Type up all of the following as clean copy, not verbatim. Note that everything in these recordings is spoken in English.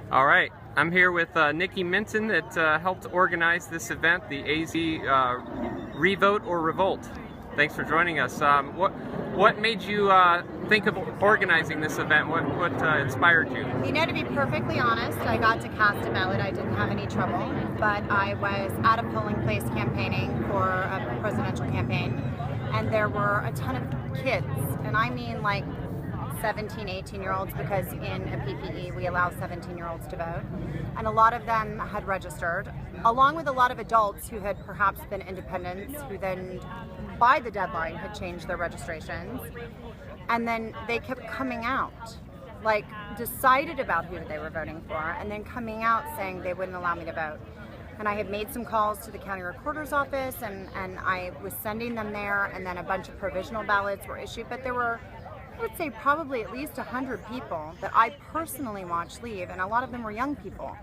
All right, I'm here with Nikki Minton that helped organize this event, the AZRevolt4Revote. Thanks for joining us. What made you think of organizing this event? What inspired you? You know, to be perfectly honest, I got to cast a ballot. I didn't have any trouble, but I was at a polling place campaigning for a presidential campaign, and there were a ton of kids, and I mean like 17, 18-year-olds, because in a PPE we allow 17-year-olds to vote, and a lot of them had registered, along with a lot of adults who had perhaps been independents, who then by the deadline had changed their registrations, and then they kept coming out, like decided about who they were voting for, and then coming out saying they wouldn't allow me to vote. And I had made some calls to the county recorder's office, and I was sending them there, and then a bunch of provisional ballots were issued, but there were, I would say, probably at least 100 people that I personally watched leave, and a lot of them were young people.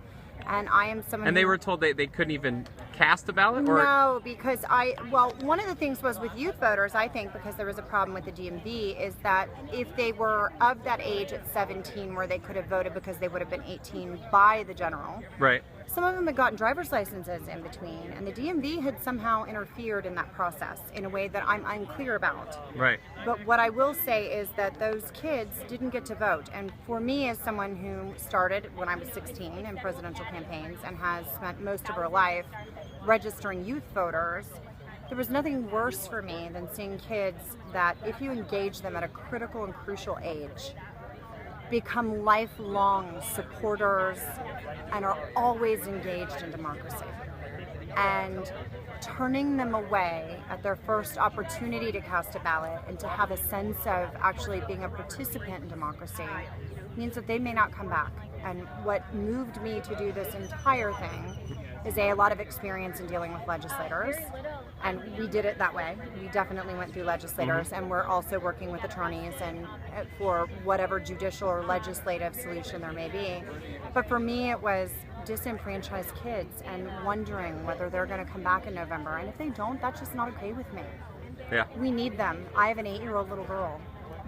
And I am someone And they were told they couldn't even cast a ballot? Or? No, because well, one of the things was with youth voters, I think, because there was a problem with the DMV, is that if they were of that age at 17 where they could have voted because they would have been 18 by the general. Right. Some of them had gotten driver's licenses in between, and the DMV had somehow interfered in that process in a way that I'm unclear about. Right. But what I will say is that those kids didn't get to vote, and for me, as someone who started when I was 16 in presidential campaigns and has spent most of her life registering youth voters, there was nothing worse for me than seeing kids that, if you engage them at a critical and crucial age, become lifelong supporters and are always engaged in democracy. And turning them away at their first opportunity to cast a ballot and to have a sense of actually being a participant in democracy means that they may not come back. And what moved me to do this entire thing is a lot of experience in dealing with legislators, and we did it that way. We definitely went through legislators, and we're also working with attorneys and for whatever judicial or legislative solution there may be. But for me, it was disenfranchised kids and wondering whether they're going to come back in November, and if they don't, that's just not okay with me. Yeah. We need them. I have an 8-year-old little girl.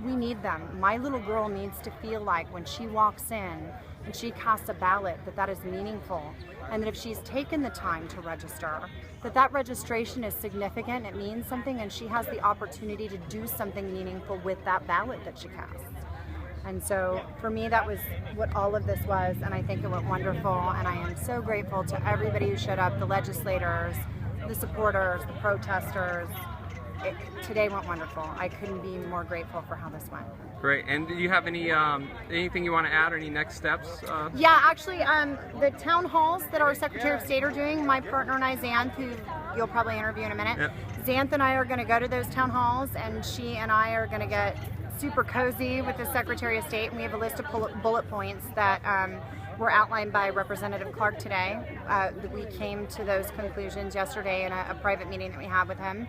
We need them. My little girl needs to feel like when she walks in and she casts a ballot, that is meaningful, and that if she's taken the time to register, that registration is significant, it means something, and she has the opportunity to do something meaningful with that ballot that she casts. And so for me, that was what all of this was, and I think it went wonderful, and I am so grateful to everybody who showed up, the legislators, the supporters, the protesters. Today went wonderful. I couldn't be more grateful for how this went. Great. And do you have any anything you want to add, or any next steps? Yeah, actually, the town halls that our Secretary of State are doing, my partner and I, Xanth, who you'll probably interview in a minute, yep. Xanth and I are going to go to those town halls, and she and I are going to get super cozy with the Secretary of State, and we have a list of bullet points that were outlined by Representative Clark today. We came to those conclusions yesterday in a private meeting that we had with him.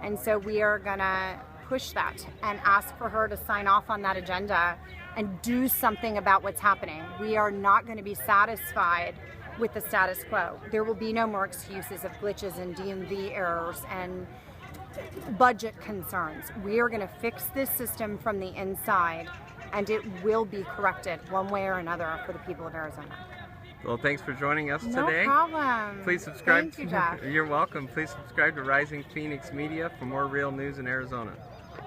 And so we are gonna push that and ask for her to sign off on that agenda and do something about what's happening. We are not gonna be satisfied with the status quo. There will be no more excuses of glitches and DMV errors and budget concerns. We are gonna fix this system from the inside, and it will be corrected one way or another for the people of Arizona. Well, thanks for joining us No today. problem. Please subscribe. Thank you, Jeff. You're welcome. Please subscribe to Rising Phoenix Media for more real news in Arizona.